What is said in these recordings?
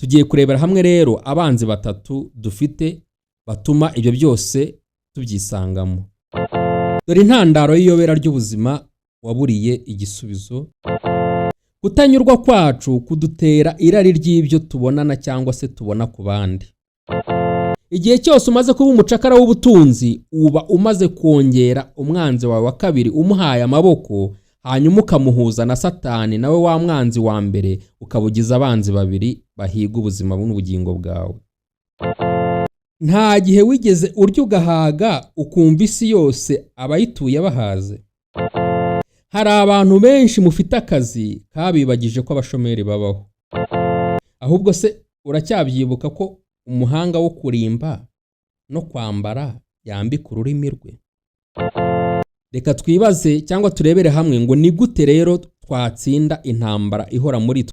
Tugiye kurebera hamwe rero abanzi batatu dufite batuma ibyo byose tubyisangamo. Dore intandaro y'iyobera ry'ubuzima waburiye igisubizo. Kutanyurwa kwacu kudutera irari ry'ibyo tubonana cyangwa se tubona ku bandi. Igihe cyose umaze kuba umucakara w'ubutunzi, uba umaze kongera umwanzi wawe wa kabiri umuhaye amaboko, hanyuma ukamuhuza na Satani, nawe wa mwanzi wa mbere ukabugiza abanzi babiri bahiga ubuzima n'ubugingo bwawe. Nta gihe wigeze urya ugahaga ukumva isi yose abayituye bahaze. Hari abantu benshi mufite akazi kabibagije ko abashomeri babaho. Ahubwo se uracyabyibuka ko umuhanga wo kurimba no kwambara yambika ururimi rwe? Reka twibaze cyangwa turebere hamwe ngo ni gute rero twatsinda intambara ihora muri twe.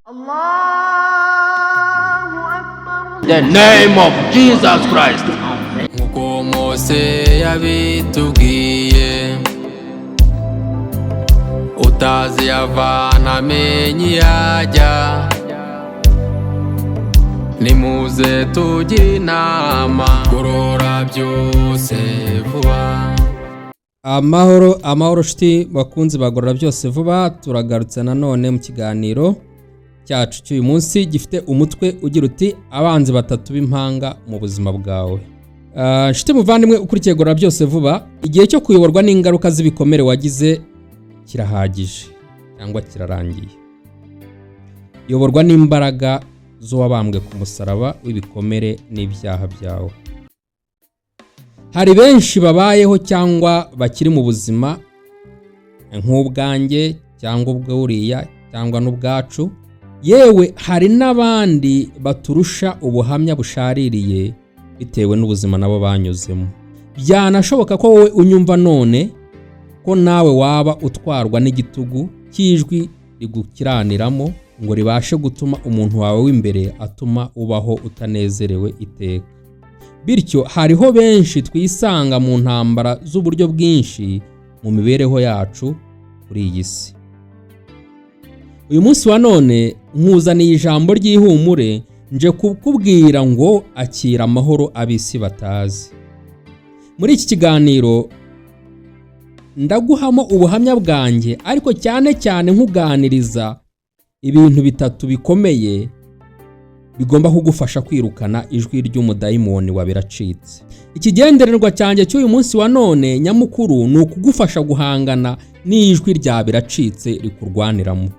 The name of Jesus Christ. Nkuko Mose yabitubwiye, utazi yavana amenye yajya, nimuze tujye inama kurora byose vuba. Amahoro shiti bakunzi bagorora byose vuba. Turagarutse nanone mu kiganiro cyacu cy'uyu munsi gifite umutwe ugira uti abanzi batatu b'impanga mu buzima bwawe. Shiti muvandimwe ukurikiye gorora byose vuba, igihe cyo kuyoborwa n'ingaruka z'ibikomere wagize kirahagije cyangwa kirarangiye. Yoborwa n'imbaraga z'uwabambwe ku musaraba w'ibikomere n'ibyaha byawe. Hari benshi babayeho cyangwa bakiri mu buzima nk'ubwanjye cyangwa ubw'uriya cyangwa n'ubwacu, yewe hari n'abandi baturusha ubuhamya bushaririye bitewe n'ubuzima nabo banyuzemo. Byanashoboka ko wowe unyumva none ko nawe waba utwarwa n'igitugu cy'ijwi rigukiraniramo ngo ribashe gutuma umuntu wawe w'imbere atuma ubaho utanezerewe iteka. Bityo hariho benshi twisanga mu ntambara z'uburyo bwinshi mu mibereho yacu kuri iyi si. Uyu munsi wa none nkuzaniye ijambo ry'ihumure, nje kukubwira ngo akira amahoro abisi batazi. Muri iki kiganiro ndaguhamo ubuhamya bwanjye, ariko cyane cyane nkuganiriza ibintu bitatu bikomeye bigomba kugufasha kwirukana ijwi ry'umudayimoni wa biracitse. Ikigendererwa cyanjye cy'uyu munsi wa none nyamukuru ni ukugufasha guhangana n'ijwi rya biracitse rikurwaniramo.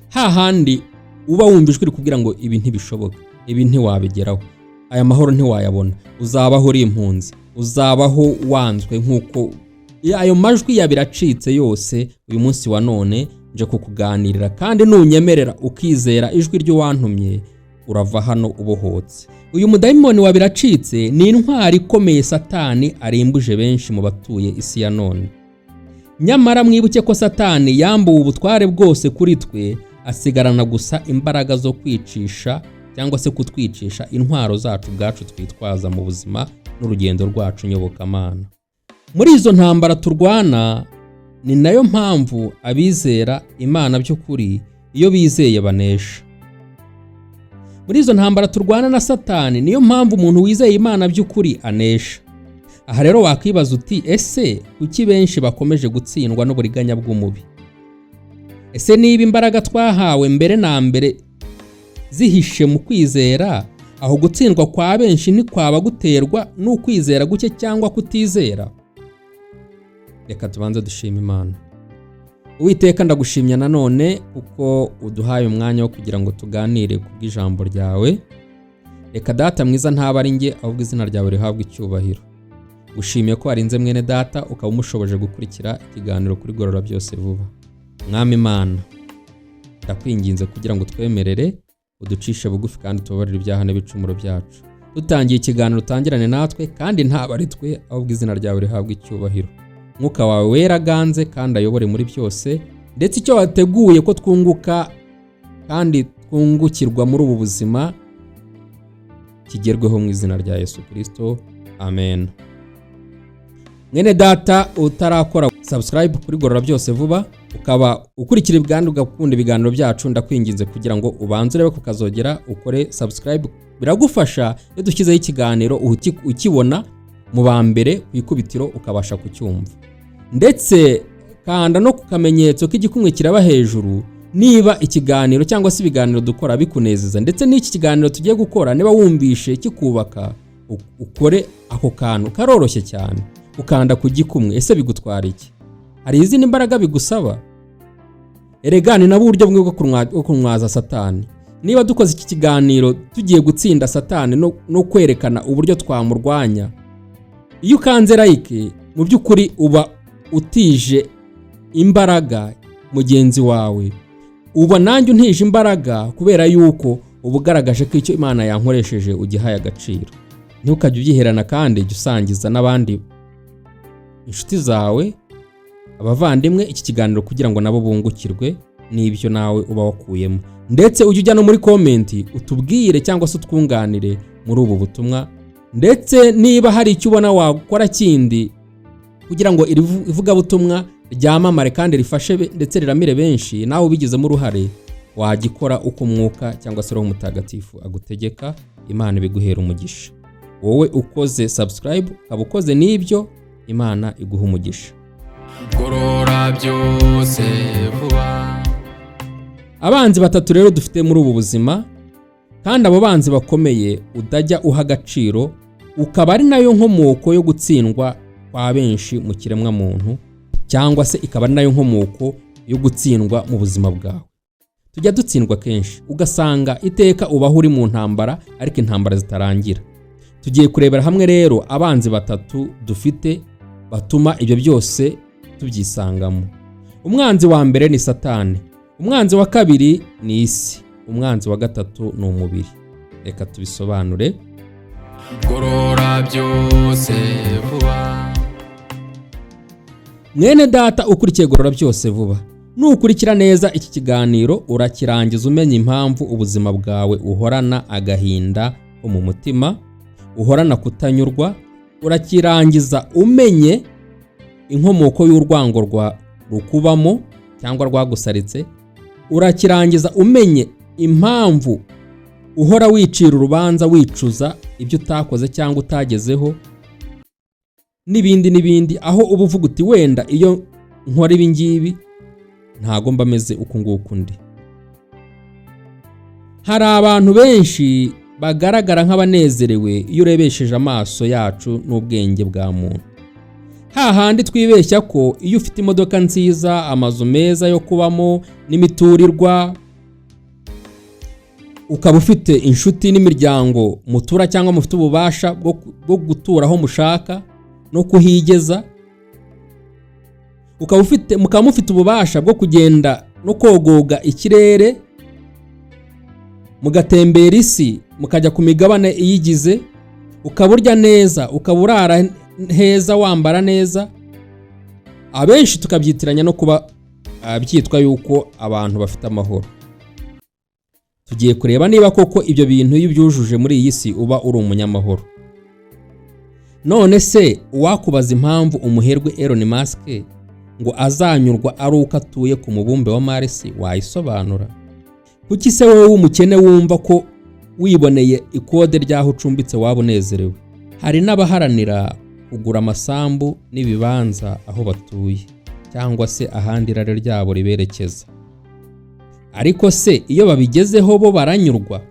Hahandi uba wumva ijwi rikubwira ngo ibi ntibishoboka, ibi ntiwabigeraho, aya mahoro ntiwayabona, uzabaho uri impunzi, uzabaho wanzwe. nk'uko ayo majwi ya biracitse yose uyu munsi wa none nje kukuganirira, kandi nunyemerera ukizera ijwi ry'uwantumye urava hano ubohotse. Uyu mudayimoni wa biracitse ni intwari ikomeye Satani arimbuje benshi mu batuye isi ya none. Nyamara mwibuke ko Satani yambuwe ubutware bwose kuri twe, asigarana gusa imbaraga zo kwicisha cyangwa se kutwicisha intwaro zacu bwacu twitwaza mu buzima n'urugendo rwacu nyobokamana. Muri izo ntambara turwana, ni nayo mpamvu abizera Imana by'ukuri iyo bizeye banesha. Muri izo ntambara turwana na Satani, niyo mpamvu umuntu wizeye Imana by'ukuri anesha. Aha rero wakwibaza uti, ese kuki benshi bakomeje gutsindwa n'uburiganya bw'umubi? Ese niba imbaraga twahawe mbere na mbere zihishe mu kwizera, aho gutsindwa kwa benshi ntikwaba guterwa n'ukwizera guke cyangwa kutizera? Reka tubanze dushima Imana. Uwiteka ndagushimya nanone kuko uduhaye umwanya wo kugira ngo tuganire ku bw'ijambo ryawe. Reka Data mwiza ntaba ari njye, ahubwo izina ryawe rihabwe icyubahiro. Gushimiye ko warinze mwene Data ukaba umushoboje gukurikira ikiganiro kuri gorora byose vuba. Mwami Imana, ndakwinginze kugira ngo twemerere uducishe bugufi kandi tubabarire ibyaha n'ibicumuro byacu. Dutangiye ikiganiro utangirane natwe, kandi ntaba ari twe, ahubwo izina ryawe rihabwe icyubahiro. Mwuka wawe wera ganze kandi ayobore muri byose, ndetse icyo wateguye ko twunguka kandi twungukirwa muri ubu buzima kigerweho mu izina rya Yesu Kristo, amen. Mwene Data utarakora subscribe kuri gorora byose vuba, ukaba ukurikira ibiganiro ugakunda ibiganiro byacu, ndakwinginze kugira ngo ubanze urebe kukazogera ukore subscribe. Biragufasha iyo dushyizeho ikiganiro ukibona mu ba mbere ku ikubitiro ukabasha kucyumva, ndetse kanda no ku kamenyetso k'igikumwe kiraba hejuru niba ikiganiro cyangwa se ibiganiro dukora bikunezeza, ndetse n'iki kiganiro tugiye gukora niba wumvishe kikubaka, ukore ako kantu karoroshye cyane, ukanda ku gikumwe. Ese bigutwara iki? Hari izindi mbaraga bigusaba? Erega ni nabo buryo bumwe bwo kumwaza Satani. Niba dukoze iki kiganiro tugiye gutsinda Satani no kwerekana uburyo twamurwanya, iyo ukanze like mu by'ukuri uba utije imbaraga mugenzi wawe, uba nanjye untije imbaraga, kubera yuko uba ugaragaje ko icyo Imana yankoresheje ugihaye agaciro. Ntukajye ubyiherana kandi jya usangiza n'abandi inshuti zawe, abavandimwe iki kiganiro kugira ngo nabo bungukirwe n'ibyo nawe uba wakuyemo, ndetse ujye ujya no muri komenti utubwire cyangwa se utwunganire muri ubu butumwa, ndetse niba hari icyo ubona wakora kindi kugira ngo ivugabutumwa ryamamare kandi rifashe ndetse riramire benshi, nawe ubigizemo uruhare wagikora uko umwuka cyangwa se Roho Mutagatifu agutegeka. Imana ibiguhera umugisha. Wowe ukoze subscribe ukaba ukoze n'ibyo, Imana iguha umugisha. Gorora byose vuba. Abanzi batatu rero dufite muri ubu buzima, kandi abo banzi bakomeye udajya uha agaciro, ukaba ari nayo nkomoko yo gutsindwa kwa benshi mu kiremwa muntu, cyangwa se ikaba ari nayo nkomoko yo gutsindwa mu buzima bwawe. Tujya dutsindwa kenshi, ugasanga iteka ubaho uri mu ntambara ariko intambara zitarangira. Tugiye kurebera hamwe rero abanzi batatu dufite batuma ibyo byose tubyisangamo. Umwanzi wa mbere ni Satani, umwanzi wa kabiri ni isi, umwanzi wa gatatu ni umubiri. Reka tubisobanure. Gorora byose vuba. Mwene data ukurikiye Gorora byose vuba, nukurikira neza iki kiganiro urakirangiza umenya impamvu ubuzima bwawe uhorana agahinda ko mu mutima, uhorana kutanyurwa. Urakirangiza umenye inkomoko y'urwango rukubamo cyangwa rwagusaritse. Urakirangiza umenye impamvu uhora wicira urubanza wicuza ibyo utakoze cyangwa utagezeho, n'ibindi, aho uba uvuga uti wenda iyo nkora ibi ngibi ntago mba meze uku nguku ndi. Hari abantu benshi bagaragara nk'abanezerewe iyo urebesheje amaso yacu n'ubwenge bwa muntu. Hahandi twibeshya ko iyo ufite imodoka nziza, amazu meza yo kubamo n'imiturirwa, ukaba ufite inshuti n'imiryango mutura cyangwa mufite ububasha bwo gutura aho mushaka no kuhigeza, mukaba mufite ububasha bwo kugenda no kogoga ikirere, mugatembera isi, mukajya ku migabane iyigize, ukaba urya neza, ukaba urara heza, wambara neza. Abenshi tukabyitiranya no kuba byitwa yuko abantu bafite amahoro. Tugiye kureba niba koko ibyo bintu iyo byujuje muri iyi si uba uri umunyamahoro. None se wakubaza impamvu umuherwe Elon Musk ngo azanyurwa ari uko atuye ku mubumbe wa Mars? Wayisobanura? Kuki se wowe umukene wumva ko wiboneye ikode ryaho ucumbitse waba unezerewe? Hari n'abaharanira kugura amasambu n'ibibanza aho batuye cyangwa se ahandi irari ryabo riberekeza, ariko se iyo babigezeho bo baranyurwa?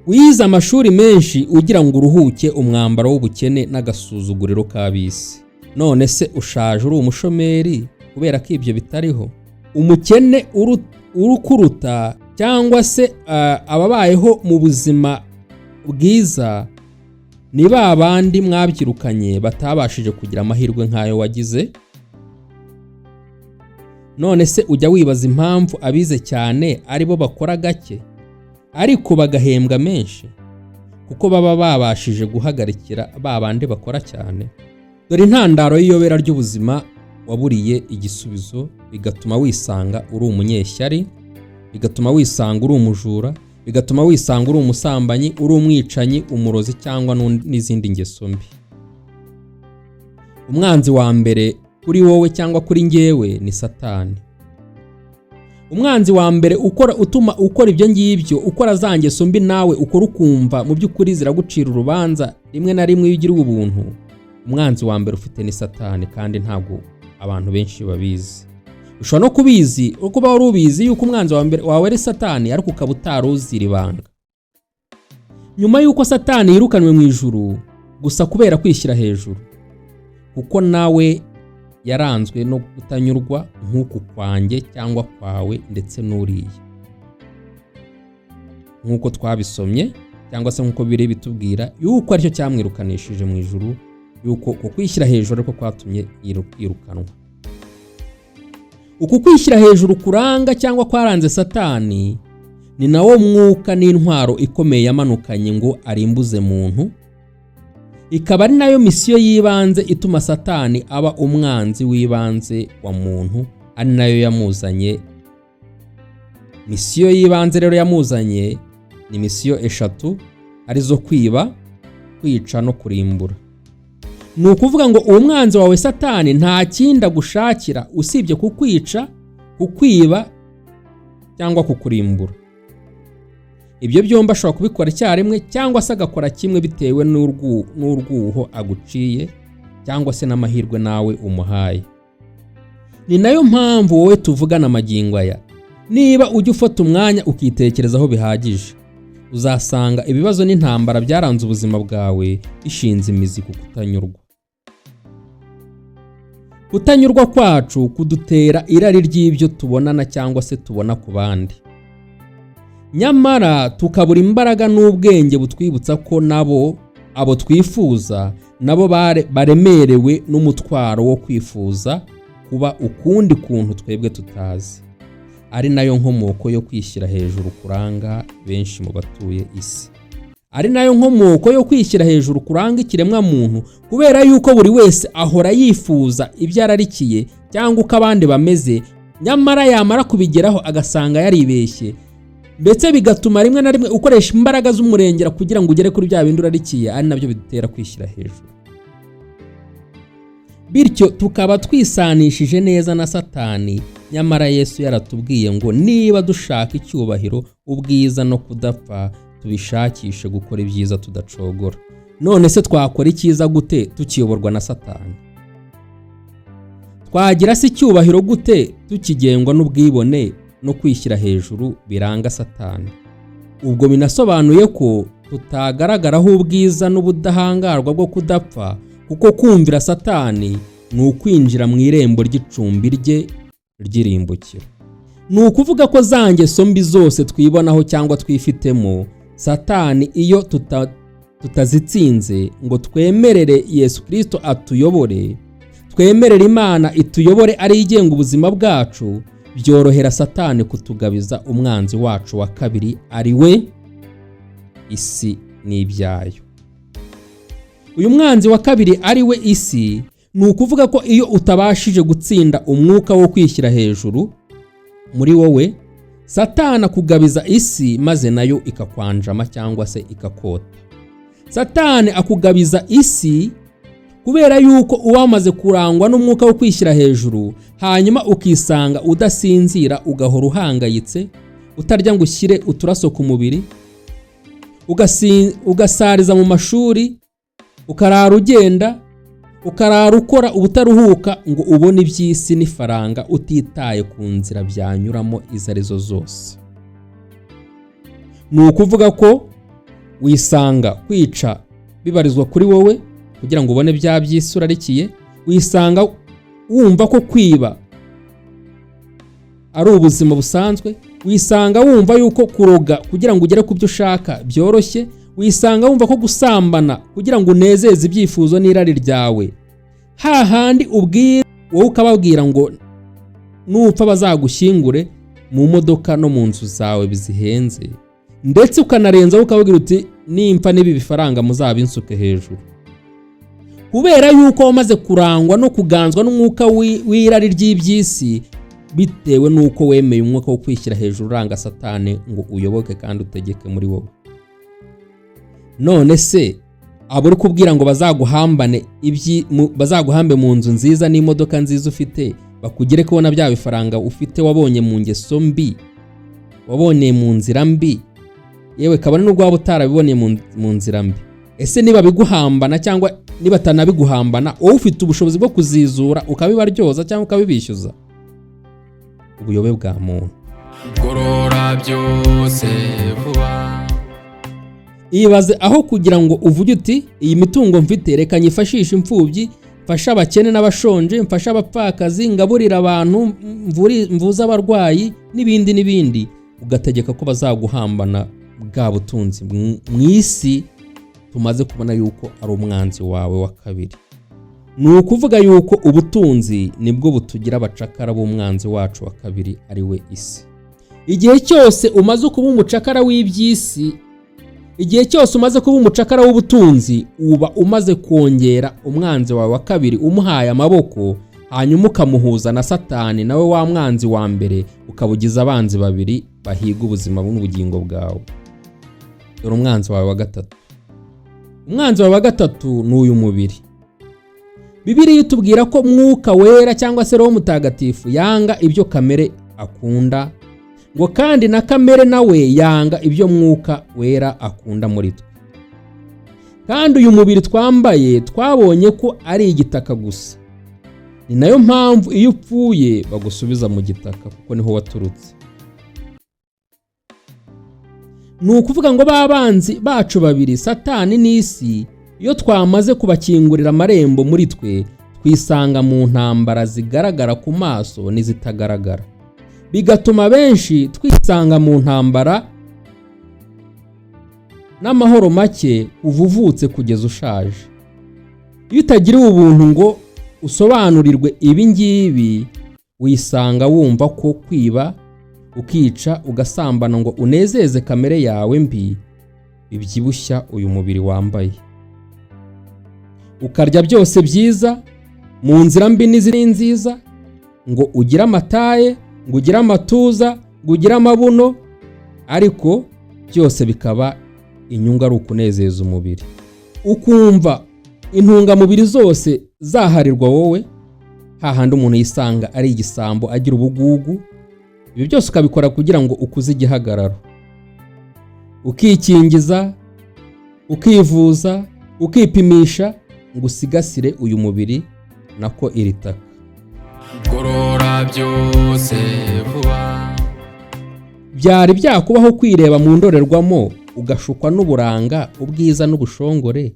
Wize amashuri menshi ugira ngo uruhuke umwambaro w'ubukene n'agasuzuguriro k'abisi, none se ushaje uri umushomeri kubera ko ibyo bitariho? Umukene urukuruta cyangwa se ababayeho mu buzima bwiza ni ba bandi mwabyirukanye batabashije kugira amahirwe nk'ayo wagize. None se ujya wibaza impamvu abize cyane aribo bakora gake ariko bagahembwa menshi? Kuko baba babashije guhagarikira ba bandi bakora cyane. Dore intandaro y'iyobera ry'ubuzima waburiye igisubizo, bigatuma wisanga uri umunyeshyari, bigatuma wisanga uri umujura, bigatuma wisanga uri umusambanyi, uri umwicanyi, umurozi cyangwa n'izindi ngeso mbi. Umwanzi wa mbere kuri wowe cyangwa kuri njyewe ni Satani. umwanzi wa mbere utuma ukora ibyo ngibyo, ukora za ngeso mbi nawe ukora ukumva mu by'ukuri ziragucira urubanza rimwe na rimwe iyo ugiriwe ubuntu. Umwanzi wa mbere ufite ni Satani, kandi ntabwo abantu benshi babizi. Ushobora no kubizi uko uba wari ubizi yuko umwanzi wawe ari Satani, ariko ukaba utaruzi iri banga. Nyuma yuko Satani yirukanwe mu ijuru gusa kubera kwishyira hejuru, kuko nawe yaranzwe no kutanyurwa nk'uku kwanjye cyangwa kwawe ndetse n'uriya, nk'uko twabisomye cyangwa se nk'uko biri bitubwira yuko aricyo cyamwirukanishije mu ijuru, yuko kwishyira hejuru ariko kwatumye yirukanwa. Uku kwishyira hejuru kuranga cyangwa kwaranze Satani ni nawo mwuka n'intwaro ikomeye yamanukanye ngo arimbuze muntu, ikaba ari nayo misiyo y'ibanze ituma Satani aba umwanzi w'ibanze wa muntu, ari nayo yamuzanye. Misiyo y'ibanze rero yamuzanye ni misiyo eshatu, arizo kwiba, kwica no kurimbura. Ni ukuvuga ngo uwo mwanzi wawe Satani nta kindi agushakira usibye kukwica, kukwiba cyangwa kukurimbura. Ibyo byombi ashobora kubikora icyarimwe cyangwa se agakora kimwe bitewe n'urwuho aguciye cyangwa se n'amahirwe nawe umuhaye. Ni nayo mpamvu wowe tuvugana magingo aya, niba ujya ufata umwanya ukitekerezaho bihagije, uzasanga ibibazo n'intambara byaranze ubuzima bwawe bishinze imizi ku kutanyurwa. Kutanyurwa kwacu kudutera irari ry'ibyo tubonana cyangwa se tubona ku bandi, nyamara tukabura imbaraga n'ubwenge butwibutsa ko abo twifuza nabo baremerewe n'umutwaro wo kwifuza kuba ukundi kuntu twebwe tutazi, ari nayo nkomoko yo kwishyira hejuru kuranga benshi mu batuye isi, ari nayo nkomoko yo kwishyira hejuru kuranga ikiremwa muntu, kubera yuko buri wese ahora yifuza ibyo ararikiye cyangwa uko abandi bameze, nyamara yamara kubigeraho agasanga yaribeshye, ndetse bigatuma rimwe na rimwe ukoresha imbaraga z'umurengera kugira ngo ugere kuri bya bindi urarikiye, ari nabyo bidutera kwishyira hejuru. Bityo tukaba twisanishije neza na Satani, nyamara Yesu yaratubwiye ngo niba dushaka icyubahiro, ubwiza no kudapfa, tubishakishe gukora ibyiza tudacogora. None se twakora icyiza gute tukiyoborwa na Satani? Twagira se icyubahiro gute tukigengwa n'ubwibone no kwishyira hejuru biranga Satani? Ubwo binasobanuye ko tutagaragaraho ubwiza n'ubudahangarwa bwo kudapfa, kuko kumvira Satani ni ukwinjira mu irembo ry'icumbi rye ry'irimbukiro. Ni ukuvuga ko za ngeso mbi zose twibonaho cyangwa twifitemo, Satani iyo tutazitsinze ngo twemerere Yesu Kristo atuyobore, twemerere Imana ituyobore ari igenga ubuzima bwacu, byorohera Satani kutugabiza umwanzi wacu wa kabiri, ari we isi n'ibyayo. Uyu mwanzi wa kabiri ari we isi, ni ukuvuga ko iyo utabashije gutsinda umwuka wo kwishyira hejuru muri wowe, Satani akugabiza isi maze nayo ikakwanjama cyangwa se ikakota. Satani akugabiza isi kubera yuko uwamaze kurangwa n'umwuka wo kwishyira hejuru, hanyuma ukisanga udasinzira, ugahora uhangayitse, utarya ngo ushyire uturaso ku mubiri, ugasariza mu mashuri, ukarara ugenda, ukarara ukora ubutaruhuka ngo ubone iby'isi n'ifaranga, utitaye ku nzira byanyuramo izo arizo zose. Ni ukuvuga ko wisanga kwica bibarizwa kuri wowe kugira ngo ubone bya by'isi urarikiye, wisanga wumva ko kwiba ari ubuzima busanzwe, wisanga wumva yuko kuroga kugira ngo ugere ku byo ushaka byoroshye, wisanga wumva ko gusambana kugira ngo unezeze ibyifuzo n'irari ryawe, hahandi ubwira wowe ukababwira ngo nupfa bazagushyingure mu modoka no mu nzu zawe bizihenze, ndetse ukanarenzaho ukababwira uti nimpfa n'ibi bifaranga muzabinsuke hejuru, kubera yuko wamaze kurangwa no kuganzwa n'umwuka w'irari ry'iby'isi, bitewe nuko wemeye umwuka wo kwishyira hejuru uranga Satani ngo uyoboke kandi utegeke muri wowe. None se aburi kubwira ngo bazaguhambe mu nzu nziza n'imodoka nziza ufite, bakugere ko na bya bifaranga ufite wabonye mu ngeso mbi, wabonye mu nzira mbi, yewe kabone n'ubwo waba utarabiboneye mu nzira mbi. Ese niba biguhambana cyangwa niba atanabiguhambana, wowe ufite ubushobozi bwo kuzizura ukabibaryoza cyangwa ukabibishyuza? Ubuyobe bwa muntu. Gorora byose vuba. Ibaze aho kugira ngo uvuge uti iyi mitungo mfite reka nyifashishe imfubyi, mfasha abakene n'abashonje, mfasha abapfakazi, ngaburira abantu, mvuza abarwayi n'ibindi, ugategeka ko bazaguhambana bwa butunzi mu isi tumaze kubona yuko ari umwanzi wawe wa kabiri. Ni ukuvuga yuko ubutunzi nibwo butugira abacakara b'umwanzi wacu wa kabiri ari we isi. Igihe cyose umaze kuba umucakara w'iby'isi, igihe cyose umaze kuba umucakara w'ubutunzi, uba umaze kongera umwanzi wawe wa kabiri, umuhaye amaboko, hanyuma ukamuhuza na Satani, nawe wa mwanzi wa mbere, ukabugiza abanzi babiri bahiga ubuzima n'ubugingo bwawe. Dore umwanzi wawe wa gatatu. Umwanzi wawe wa gatatu ni uyu mubiri. Bibiliya itubwira ko Mwuka Wera cyangwa se Roho Mutagatifu yanga ibyo kamere akunda, ngo kandi na kamere nawe yanga ibyo Mwuka Wera akunda muri twe. Kandi uyu mubiri twambaye twabonye ko ari igitaka gusa. Ni nayo mpamvu iyo upfuye bagusubiza mu gitaka, kuko niho waturutse. Ni ukuvuga ngo babanzi bacu babiri, Satani n'isi, iyo twamaze kubakingurira amarembo muri twe, twisanga mu ntambara zigaragara ku maso n'izitagaragara. Bigatuma benshi twisanga mu ntambara n'amahoro make uvuvutse kugeza ushaje. Iyo utagiriwe ubuntu ngo usobanurirwe ibi ngibi, wisanga wumva ko kwiba, ukica, ugasambana ngo unezeze kamere yawe mbi, bibyibushya uyu mubiri wambaye. Ukarya byose byiza mu nzira mbi n'iziri nziza, ngo ugire amataye, ngo ugire amatuza, ngo ugire amabuno, ariko byose bikaba inyungu ari ukunezeza umubiri. Ukumva intungamubiri zose zaharirwa wowe, hahandi umuntu yisanga ari igisambo, agira ubugugu. Ibi byose ukabikora kugira ngo ukuze igihagararo, ukikingiza, ukivuza, ukipimisha, ngo usigasire uyu mubiri nako iri taka. Gorora byose vuba. Byari byakubaho kwireba mu ndorerwamo ugashukwa n'uburanga, ubwiza n'ubushongore,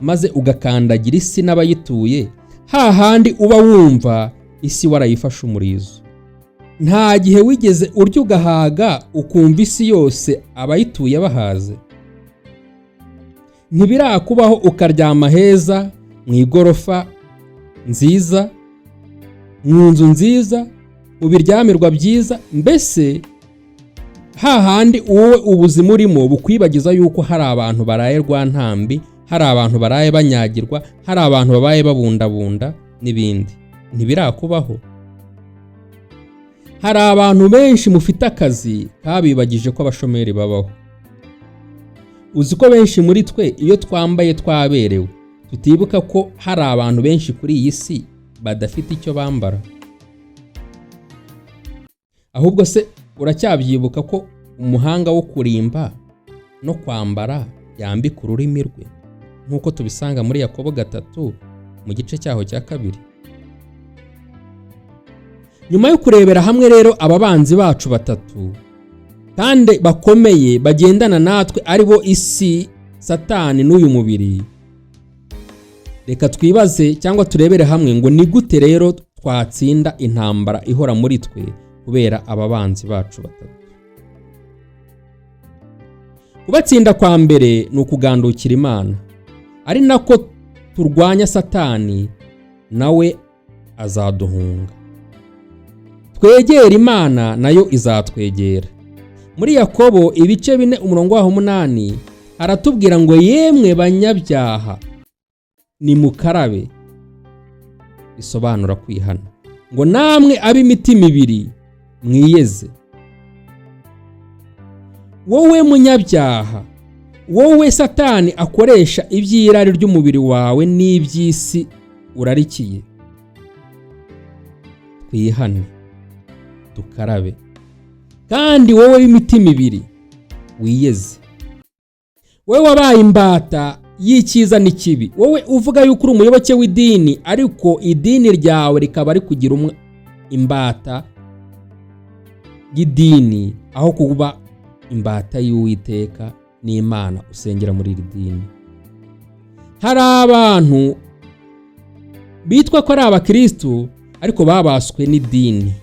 maze ugakandagira isi n'abayituye, hahandi uba wumva isi warayifashe umurizo. Nta gihe wigeze urya ugahaga ukumva isi yose abayituye bahaze? Ntibirakubaho ukaryama heza mu igorofa nziza, mu nzu nziza, mu biryamirwa byiza, mbese hahandi wowe ubuzima urimo bukwibagiza yuko hari abantu baraye rwantambi, hari abantu baraye banyagirwa, hari abantu babaye babundabunda n'ibindi. Ntibirakubaho? Hari abantu benshi mufite akazi kabibagije ko abashomeri babaho. Uzi ko benshi muri twe iyo twambaye twaberewe, tutibuka ko hari abantu benshi kuri iyi si badafite icyo bambara? Ahubwo se uracyabyibuka ko umuhanga wo kurimba no kwambara yambika ururimi rwe, nk'uko tubisanga muri Yakobo 3 mu gice cyaho cya 2? Nyuma yo kurebera hamwe rero ababanzi bacu batatu kandi bakomeye bagendana natwe, ari bo isi, Satani n'uyu mubiri, reka twibaze cyangwa turebere hamwe ngo ni gute rero twatsinda intambara ihora muri twe kubera ababanzi bacu batatu. Kubatsinda kwa mbere ni ukugandukira Imana, ari nako turwanya Satani, nawe azaduhunga. Twegera Imana nayo izatwegera. Muri Yakobo ibice 4:8 aratubwira ngo yemwe banyabyaha nimukarabe, bisobanura kwihana, ngo namwe ab'imitima ibiri mwiyeze. Wowe munyabyaha, wowe Satani akoresha iby'irari ry'umubiri wawe n'iby'isi urarikiye, twihane dukarabe, kandi wowe w'imitima ibiri wiyeze, wowe wabaye imbata y'icyiza n'ikibi, wowe uvuga yuko uri umuyoboke w'idini ariko idini ryawe rikaba ari kugira imbata y'idini aho kuba imbata y'Uwiteka n'Imana usengera muri iri dini. Hari abantu bitwa ko ari abakristo ariko babaswe n'idini.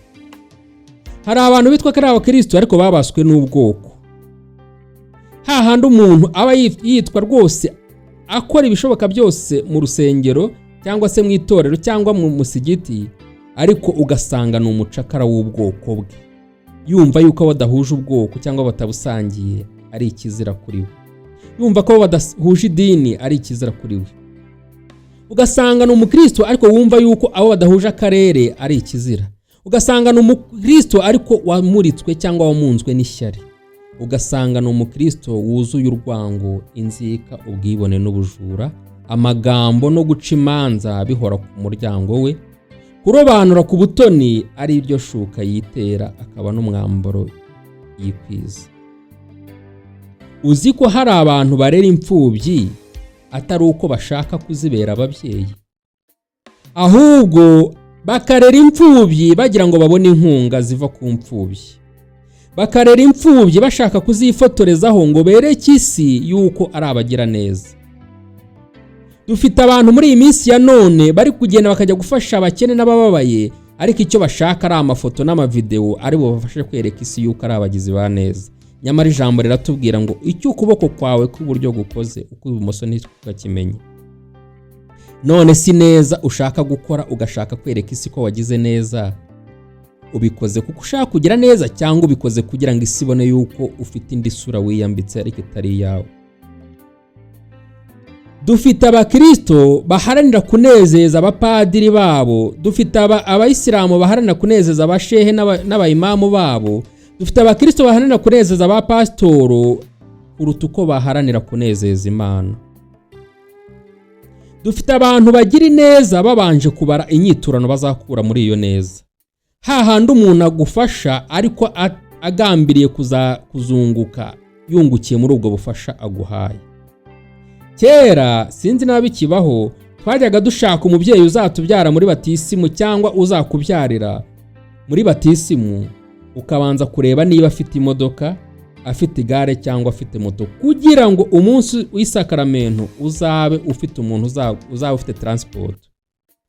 Hari abantu bitwa ko ari abakristo ariko babaswe n'ubwoko. Hahandi umuntu aba yitwa rwose akora ibishoboka byose mu rusengero cyangwa se mu itorero cyangwa mu musigiti, ariko ugasanga ni umucakara w'ubwoko bwe, yumva yuko badahuje ubwoko cyangwa batabusangiye ari ikizira kuri we, yumva ko badahuje idini ari ikizira kuri we. Ugasanga ni umukristo ariko wumva yuko abo badahuje akarere ari ikizira. Ugasanga ni umukristo ariko wamuritswe cyangwa wamunzwe n'ishyari. Ugasanga ni umukristo wuzuye urwango, inzika, ubwibone n'ubujura, amagambo no guca imanza bihora ku muryango we, kurobanura ku butoni ari iryo shuka yitera, akaba n'umwambaro yikwiza. Uzi ko hari abantu barera imfubyi atari uko bashaka kuzibera ababyeyi, ahubwo bakarera imfubyi bagira ngo babone inkunga ziva ku mfubyi, bakarera imfubyi bashaka kuzifotorezaho ngo bereke isi yuko ari abagira neza. Dufite abantu muri iyi minsi ya none bari kugenda bakajya gufasha abakene n'abababaye, ariko icyo bashaka ari amafoto n'amavideo ari bo bafashe kwereka isi yuko ari abagizi ba neza. Nyamara ijambo riratubwira ngo icyo ukuboko kwawe kw'iburyo gukoze ukw'ibumoso ntikukimenya. None si neza ushaka gukora ugashaka kwereka isi ko wagize neza, ubikoze kuko ushaka kugira neza cyangwa ubikoze kugira ngo isi ibone yuko ufite indi sura wiyambitse ariko itari yawe? Dufite abakristo baharanira kunezeza abapadiri babo, dufite abayisilamu baharanira kunezeza abashehe n'abayimamu babo, dufite abakristo baharanira kunezeza abapasitoro kuruta uko baharanira kunezeza Imana. Dufite abantu bagira neza babanje kubara inyiturano bazakura muri iyo neza. Hahandi umuntu agufasha ariko agambiriye kuzunguka yungukiye muri ubwo bufasha aguhaye. Kera sinzi nabikibaho, twajyaga dushaka umubyeyi uzatubyara muri batisimu cyangwa uzakubyarira muri batisimu, ukabanza kureba niba afite imodoka, afite igare cyangwa afite moto, kugira ngo umunsi w'isakaramento uzabe ufite umuntu uzaba ufite transport,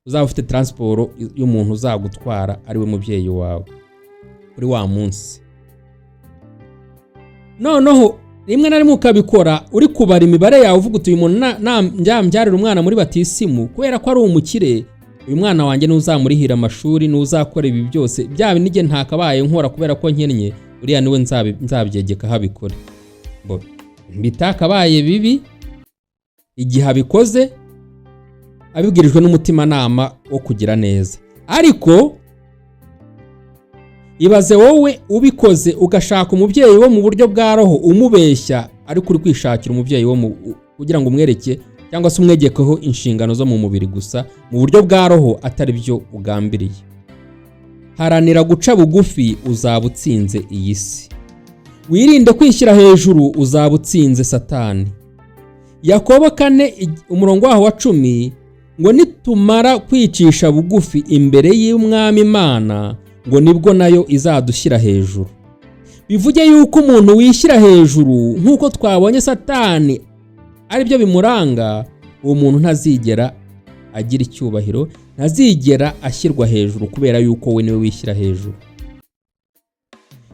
uzaba ufite transport y'umuntu uzagutwara ari we mubyeyi wawe kuri wa munsi. Noneho rimwe na rimwe ukabikora uri kubara imibare yawe uvuga uti uyu muntu njyambyarira umwana muri batisimu kubera ko ari umukire, uyu mwana wanjye n'uzamurihira amashuri, n'uzakora ibi byose, bya binige ntakabaye nkora kubera ko nkennye, uriya niwe nzabyegeka habikore. Bitakabaye bibi igihe abikoze abibwirijwe n'umutimanama wo kugira neza. Ariko ibaze wowe ubikoze ugashaka umubyeyi wo mu buryo bwa roho umubeshya, ariko uri kwishakira umubyeyi wo kugira ngo umwereke cyangwa se umwegekeho inshingano zo mu mubiri gusa, mu buryo bwa roho atari byo ugambiriye. Haranira guca bugufi uzaba utsinze iyi si. Wirinde kwishyira hejuru uzaba utsinze Satani. Yakobo 4:10 ngo nitumara kwicisha bugufi imbere y'Umwami Imana ngo nibwo nayo izadushyira hejuru. Bivuge yuko umuntu wishyira hejuru nk'uko twabonye Satani ari byo bimuranga, uwo muntu ntazigera agira icyubahiro, ntazigera ashyirwa hejuru kubera yuko we niwe wishyira hejuru.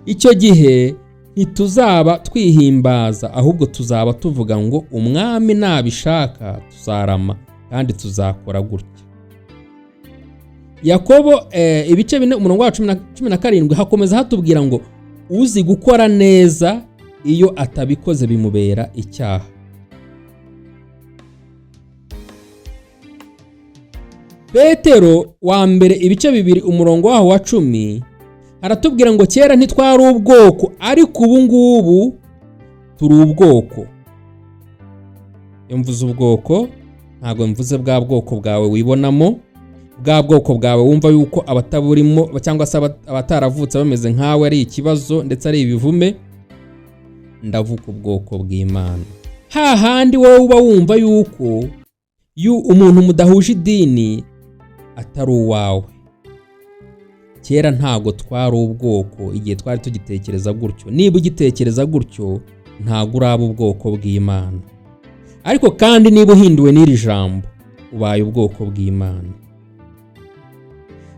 Icyo gihe ntituzaba twihimbaza, ahubwo tuzaba tuvuga ngo umwami nabishaka tuzarama kandi tuzakora gutya. Yakobo 4:17 hakomeza hatubwira ngo uzi gukora neza iyo atabikoze bimubera icyaha. Petero 1:2 haratubwira ngo kera ntitwari ubwoko ariko ubu ngubu turi ubwoko. Iyo mvuze ubwoko ntabwo mvuze bwa bwoko bwawe wibonamo, bwa bwoko bwawe wumva yuko abataburimo cyangwa se abataravutse bameze nkawe ari ikibazo ndetse ari ibivume, ndavuga ubwoko bw'Imana. Hahandi wowe uba wumva yuko umuntu mudahuje idini atari uwawe. Kera ntago twari ubwoko igihe twari tugitekereza gutyo. Niba ugitekereza gutyo ntago uraba ubwoko bw'Imana. Ariko kandi niba uhinduwe n'iri jambo ubaye ubwoko bw'Imana.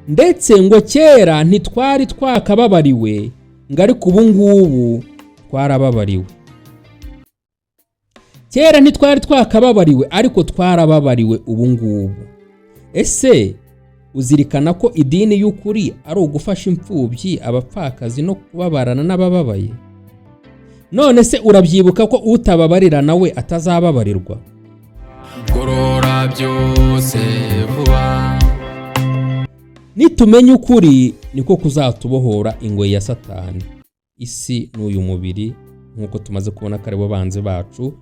Ndetse ngo kera ntitwari twakababariwe, ngo ariko ubu ngubu twarababariwe. Kera ntitwari twakababariwe ariko twarababariwe ubu ngubu. Ese uzirikana ko idini y'ukuri ari ugufasha imfubyi, abapfakazi no kubabarana n'abababaye? None se urabyibuka ko utababarira nawe atazababarirwa? Gorora byose vuba. Nitumenya ukuri niko kuzatubohora ingoyi ya Satani. Isi n'uyu mubiri nk'uko tumaze kubona ko ari bo banzi bacu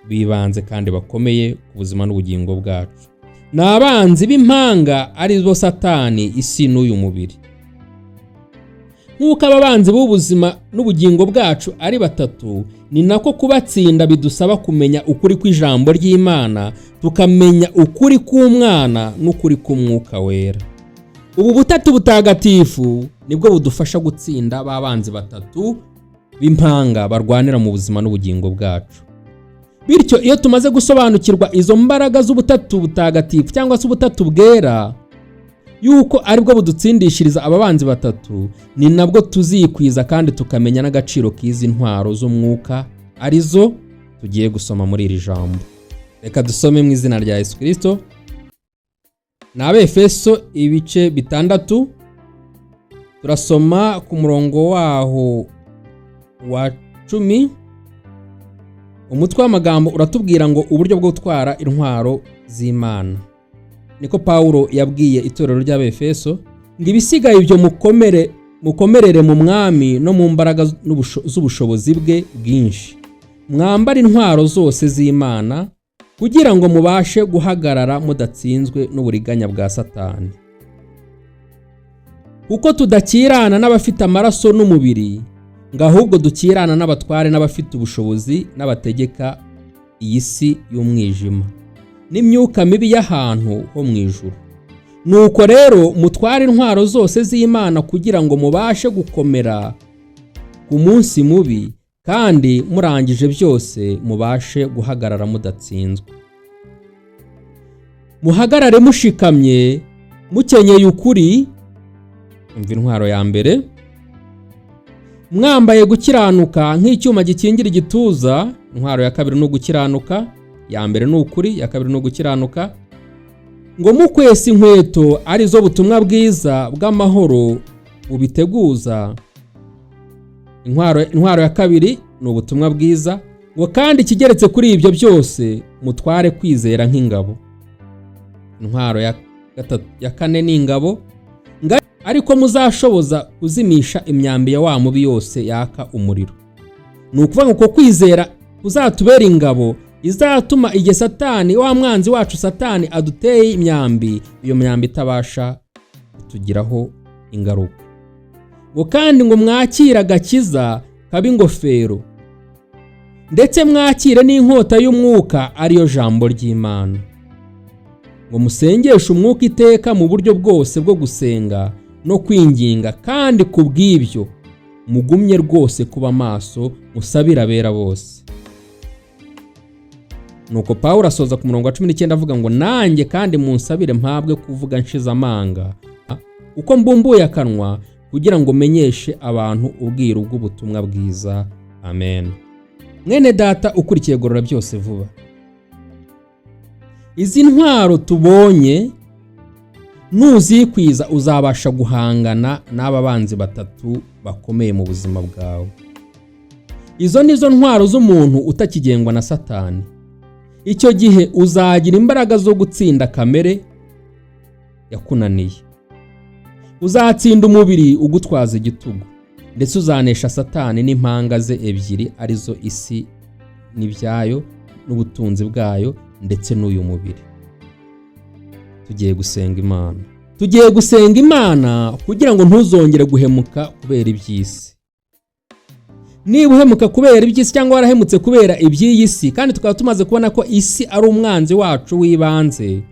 bibanze kandi bakomeye ku buzima n'ubugingo bwacu. Ni abanzi b'impanga ari bo Satani, isi n'uyu mubiri. Nk'uko ababanzi b'ubuzima n'ubugingo bwacu ari batatu, ni nako kubatsinda bidusaba kumenya ukuri kw'ijambo ry'Imana, tukamenya ukuri k'Umwana n'ukuri k'Umwuka Wera. Ubu butatu butagatifu nibwo budufasha gutsinda babanzi batatu b'impanga barwanira mu buzima n'ubugingo bwacu. Bityo iyo tumaze gusobanukirwa izo mbaraga z'ubutatu butagatifu cyangwa se ubutatu bwera, yuko aribwo budutsindishiriza ababanzi batatu, ni nabwo tuzikwiza kandi tukamenya n'agaciro k'izi ntwaro z'umwuka arizo tugiye gusoma muri iri jambo. Reka dusome mu izina rya Yesu Kristo. N'Abefeso ibice 6, turasoma ku murongo waho wa 10. Umutwe w'amagambo uratubwira ngo uburyo bwo gutwara intwaro z'Imana. Niko Paulo yabwiye itorero ry'Abefeso ngo ibisigaye ibyo mukomerere mu mwami no mu mbaraga z'ubushobozi bwe bwinshi. Mwambara intwaro zose z'Imana kugira ngo mubashe guhagarara mudatsinzwe n'uburiganya bwa Satani. Kuko tudakirana n'abafite amaraso n'umubiri, ngo ahubwo dukirana n'abatware n'abafite ubushobozi n'abategeka iyi si y'umwijima n'imyuka mibi y'ahantu ho mu ijuru. Nuko rero mutware intwaro zose z'Imana kugira ngo mubashe gukomera ku munsi mubi, kandi murangije byose mubashe guhagarara mudatsinzwe. Muhagarare mushikamye, mukenyeye ukuri. Umva intwaro ya mbere. Mwambaye gukiranuka nk'icyuma gikingira igituza. Intwaro ya kabiri no gukiranuka. Ya mbere ni ukuri, ya kabiri no gukiranuka. Ngo mukwese inkweto arizo butumwa bwiza bw'amahoro bubiteguza. Intwaro ya kabiri ni ubutumwa bwiza. Ngo kandi kigeretse kuri ibyo byose mutware kwizera nk'ingabo. Intwaro ya kane ni ingabo. Ariko muzashoboza kuzimisha imyambi ya wa mubi yose yaka umuriro. Ni ukuvuga ngo kwizera kuzatubera ingabo izatuma igihe Satani, wa mwanzi wacu Satani, aduteye imyambi, iyo myambi itabasha kutugiraho ingaruka. Ngo kandi ngo mwakire agakiza kaba ingofero, ndetse mwakire n'inkota y'umwuka ariyo jambo ry'Imana. Ngo musengeshe umwuka iteka mu buryo bwose bwo gusenga no kwinginga, kandi kubw'ibyo mugumye rwose kuba maso, musabira abera bose. Nuko Paulo asoza ku murongo wa 19 avuga ngo nanjye kandi munsabire mpabwe kuvuga nshize amanga uko mbumbuye akanwa, kugira ngo menyeshe abantu ubwiru bw'ubutumwa bwiza. Amen. Mwene data ukurikiye Gorora byose vuba, izi ntwaro tubonye nuzikwiza uzabasha guhangana n'aba banzi batatu bakomeye mu buzima bwawe. Izo nizo ntwaro z'umuntu utakigengwa na Satani. Icyo gihe uzagira imbaraga zo gutsinda kamere yakunaniye. Uzatsinda umubiri ugutwaza igitugu, ndetse uzanesha Satani n'impanga ze ebyiri arizo isi n'ibyayo n'ubutunzi bwayo ndetse n'uyu mubiri. Tugiye gusenga Imana. tugiye gusenga Imana kugira ngo ntuzongere guhemuka kubera iby'isi. Niba uhemuka kubera iby'isi cyangwa warahemutse kubera iby'iyi si, kandi tukaba tumaze kubona ko isi ari umwanzi wacu w'ibanze,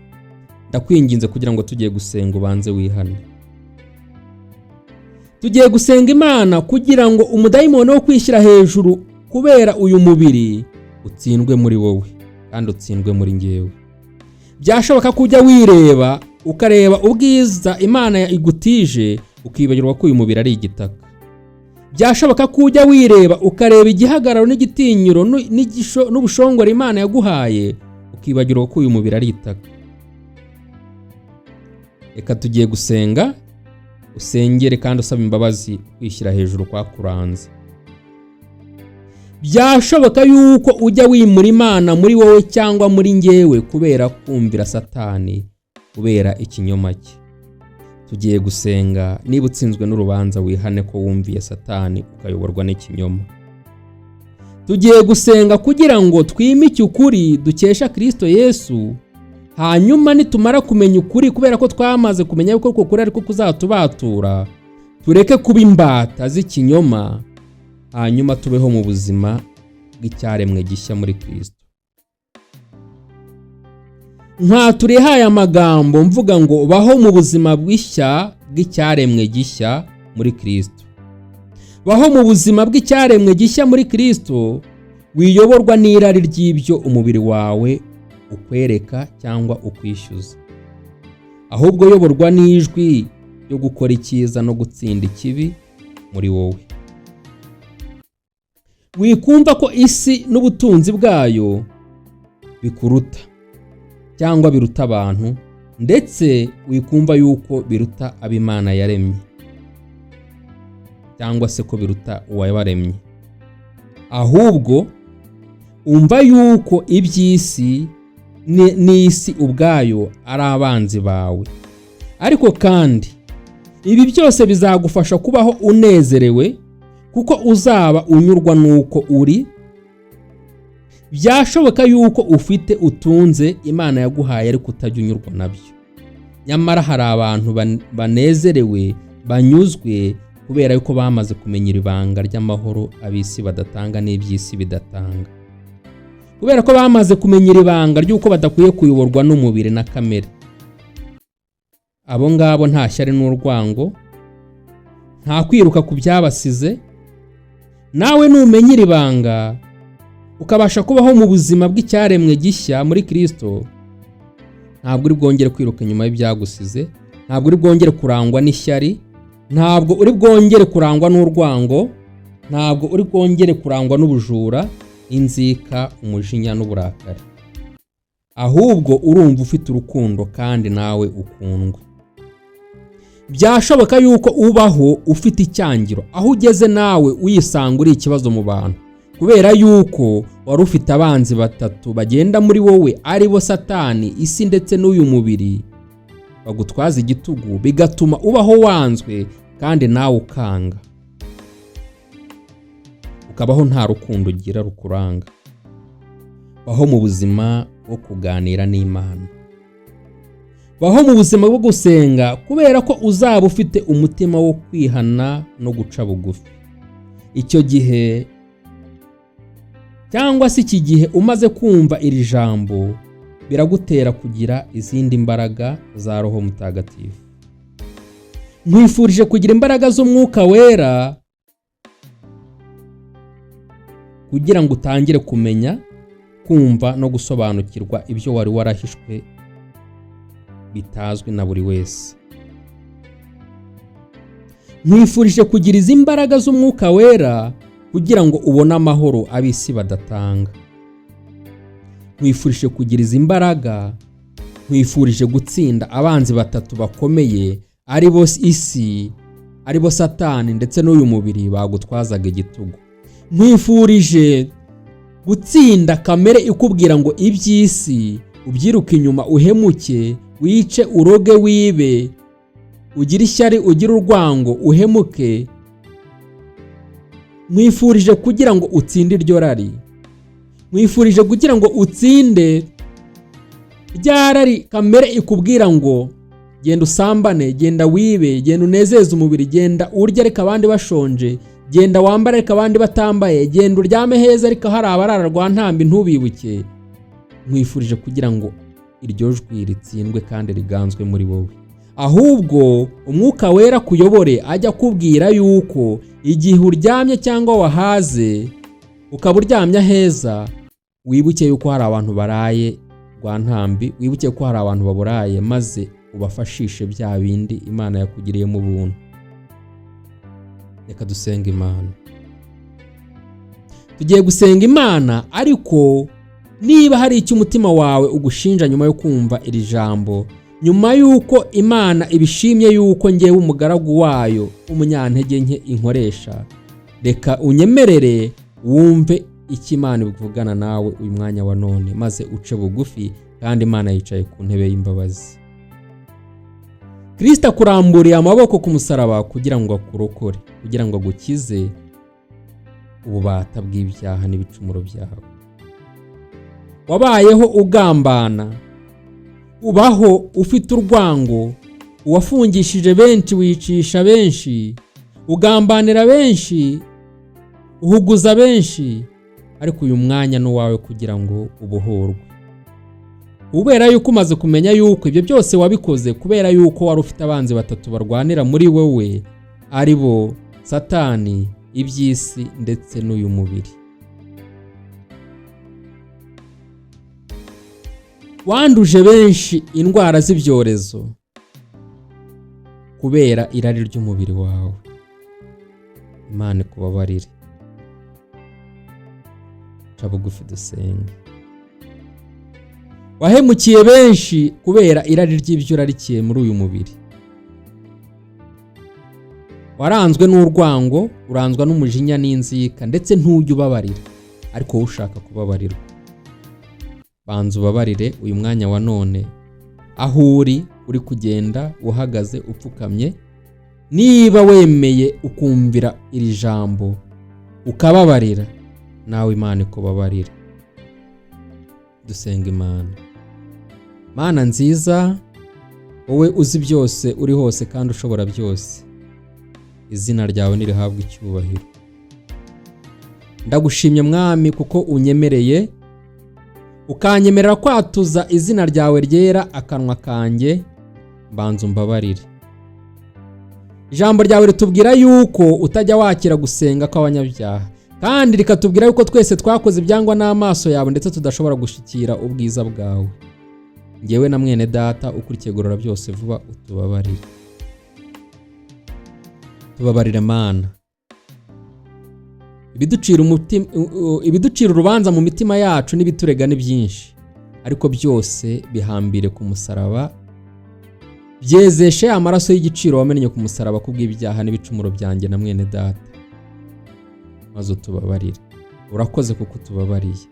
ndakwinginze kugira ngo tugiye gusenga ubanze wihane. Tugiye gusenga Imana kugira ngo umudayimoni wo kwishyira hejuru kubera uyu mubiri utsindwe muri wowe kandi utsindwe muri njyewe. Byashoboka ko ujya wireba ukareba ubwiza Imana igutije ukibagirwa ko uyu mubiri ari igitaka. Byashoboka ko ujya wireba ukareba igihagararo n'igitinyiro n'ubushongore Imana yaguhaye ukibagirwa ko uyu mubiri ari itaka. Reka tugiye gusenga, usengere kandi usaba imbabazi kwishyira hejuru kwakuranze. Byashoboka yuko ujya wimura Imana muri wowe cyangwa muri njyewe kubera kumvira Satani, kubera ikinyoma cye. Tugiye gusenga, niba utsinzwe n'urubanza wihane ko wumviye Satani ukayoborwa n'ikinyoma. Tugiye gusenga kugira ngo twimike ukuri dukesha Kristo Yesu, hanyuma nitumara kumenya ukuri kubera ko twamaze kumenya yuko ukuri ariko kuzatubatura, tureke kuba imbata z'ikinyoma, hanyuma tubeho mu buzima bw'icyaremwe gishya muri Kristo. Turihaye amagambo mvuga ngo baho mu buzima bw'ishya bw'icyaremwe gishya muri Kristo. Baho mu buzima bw'icyaremwe gishya muri Kristo, wiyoborwa n'irari ry'ibyo umubiri wawe ukwereka cyangwa ukwishyuza, ahubwo yoborwa n'ijwi ryo gukora icyiza no gutsinda ikibi muri wowe. Wikumva ko isi n'ubutunzi bwayo bikuruta cyangwa biruta abantu, ndetse wikumva yuko biruta ab'Imana yaremye cyangwa se ko biruta uwabaremye. Ahubwo umva yuko iby'isi n'isi ubwayo ari abanzi bawe. Ariko kandi ibi byose bizagufasha kubaho unezerewe kuko uzaba unyurwa nuko uri. Byashoboka yuko ufite utunze Imana yaguhaye ariko utajya unyurwa nabyo. Nyamara hari abantu banezerewe, banyuzwe kubera yuko bamaze kumenyera ibanga ry'amahoro ab'isi badatanga n'iby'isi bidatanga. Kubera ko bamaze kumenyera ibanga ry'uko badakwiye kuyoborwa n'umubiri na kamere. Abo ngabo nta shyari n'urwango, nta kwiruka ku byabasize. Nawe numenyera ibanga ukabasha kubaho mu buzima bw'icyaremwe gishya muri Kristo, ntabwo uri bwongere kwiruka inyuma y'ibyagusize, ntabwo uri bwongere kurangwa n'ishyari, ntabwo uri bwongere kurangwa n'urwango, ntabwo uri bwongere kurangwa n'ubujura, inzika, umujinya n'uburakari. Ahubwo urumva ufite urukundo kandi nawe ukundwa. Byashoboka yuko ubaho ufite icyangiro, aho ugeze nawe uyisanga uri ikibazo mu bantu, kubera yuko wari ufite abanzi batatu bagenda muri wowe, ari bo Satani, isi ndetse n'uyu mubiri, bagutwaza igitugu, bigatuma ubaho wanzwe kandi nawe ukanga, ukabaho nta rukundo ugira rukuranga. Baho mu buzima bwo kuganira n'Imana. Baho mu buzima bwo gusenga kubera ko uzaba ufite umutima wo kwihana no guca bugufi. Icyo gihe cyangwa se iki gihe umaze kumva iri jambo, biragutera kugira izindi mbaraga za Roho Mutagatifu. Nkwifurije kugira imbaraga z'Umwuka Wera kugira ngo utangire kumenya, kumva no gusobanukirwa ibyo wari warahishwe bitazwi na buri wese. Nkwifurije kugira izi mbaraga z'Umwuka Wera kugira ngo ubone amahoro ab'isi badatanga. Nkwifurije kugira izi mbaraga, nkwifurije gutsinda abanzi batatu bakomeye, ari bo isi, ari bo Satani ndetse n'uyu mubiri bagutwazaga igitugu. Nkwifurije gutsinda kamere ikubwira ngo iby'isi ubyiruka inyuma, uhemuke, wice, uroge, wibe, ugire ishyari, ugire urwango, uhemuke. Nkwifurije kugira ngo utsinde iryo rari. Nkwifurije kugira ngo utsinde rya rari kamere ikubwira ngo genda usambane, genda wibe, genda unezeze umubiri, genda urye ariko abandi bashonje, genda wambare ariko abandi batambaye, genda uryame heza ariko hari abarara rwa ntambi ntubibuke. Nkwifurije kugira ngo iryo jwi ritsindwe kandi riganzwe muri wowe, ahubwo umwuka wera kuyobore ajya kubwira yuko igihe uryamye cyangwa wahaze ukaba uryamye heza, wibuke yuko hari abantu baraye rwa ntambi, wibuke ko hari abantu baburaye, maze ubafashishe bya bindi Imana yakugiriye mu buntu. Reka dusenga Imana. Tugiye gusenga Imana, ariko niba hari icyo umutima wawe ugushinja nyuma yo kumva iri jambo, nyuma yuko Imana ibishimye yuko ngewe umugaragu wayo umunyantege nke inkoresha, reka unyemerere wumve icyo Imana ibivugana nawe uyu mwanya wa none, maze uce bugufi, kandi Imana yicaye ku ntebe y'imbabazi. Kristo akuramburiye amaboko ku musaraba kugira ngo akurokore, kugira ngo agukize ububata bw'ibyaha n'ibicumuro byawe. Wabayeho ugambana, ubaho ufite urwango, uwafungishije benshi, wicisha benshi, ugambanira benshi, uhuguza benshi, ariko uyu mwanya n'uwawe kugira ngo ubohorwe. Kubera yuko umaze kumenya yuko ibyo byose wabikoze kubera yuko wari ufite abanzi batatu barwanira muri wowe, ari bo Satani, iby'isi ndetse n'uyu mubiri. Wanduje benshi indwara z'ibyorezo kubera irari ry'umubiri wawe. Imana ikubabarire. Ca bugufi dusenge. Wahemukiye benshi kubera irari ry'ibyo urarikiye muri uyu mubiri. Waranzwe n'urwango, uranzwa n'umujinya n'inzika, ndetse ntujye ubabarira, ariko wowe ushaka kubabarirwa. Banza ubabarire uyu mwanya wa none, aho uri kugenda uhagaze upfukamye. Niba wemeye ukumvira iri jambo ukababarira, nawe Imana ikubabarira. Dusenga Imana. Mana nziza, wowe uzi byose, uri hose kandi ushobora byose, izina ryawe nirihabwe icyubahiro. Ndagushimye Mwami kuko unyemereye, ukanyemerera kwatuza izina ryawe ryera akanwa kanjye. Mbanza umbabarire. Ijambo ryawe ritubwira yuko utajya wakira gusenga kw'abanyabyaha, kandi rikatubwira yuko twese twakoze ibyangwa n'amaso yawe, ndetse tudashobora gushikira ubwiza bwawe. Ngewe na mwene data ukurikiye Gorora Byose vuba, utubabarire. Tubabarire Mana. Ibiducira urubanza mu mitima yacu n'ibiturega ni byinshi, ariko byose bihambire ku musaraba, byezeshe amaraso y'igiciro wamennye ku musaraba kubw'ibyaha n'ibicumuro byanjye na mwene data, maze utubabarire. Urakoze kuko utubabariye.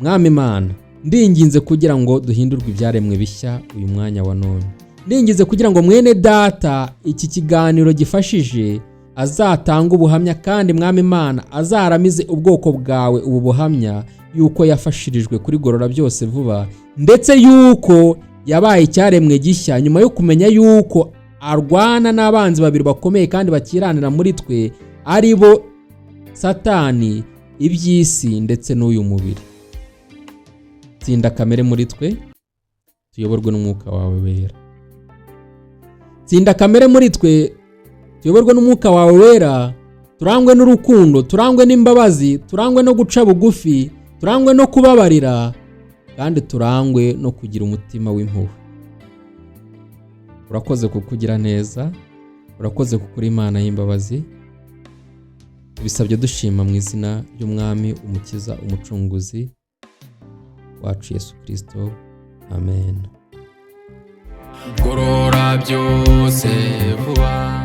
Mwami Imana, ndinginze kugira ngo duhindurwe ibyaremwe bishya uyu mwanya wa none. Ndinginze kugira ngo mwene data iki kiganiro gifashije azatanga ubuhamya, kandi Mwami Imana azaramize ubwoko bwawe ubu buhamya yuko yafashirijwe kuri Gorora Byose vuba, ndetse yuko yabaye icyaremwe gishya nyuma yo kumenya yuko arwana n'abanzi babiri bakomeye kandi bakiranira muri twe, ari bo Satani, iby'isi ndetse n'uyu mubiri. Tsinda kamere muri twe, tuyoborwe n'umwuka wawe wera. Tsinda kamere muri twe, tuyoborwe n'umwuka wawe wera, turangwe n'urukundo, turangwe n'imbabazi, turangwe no guca bugufi, turangwe no kubabarira, kandi turangwe no kugira umutima w'impuhwe. Urakoze kukugira neza, urakoze kukuri Imana y'imbabazi. Tubisabye dushima mu izina ry'Umwami, Umukiza, Umucunguzi wacu Yesu Kristo. Amen. Gorora Byose vuba.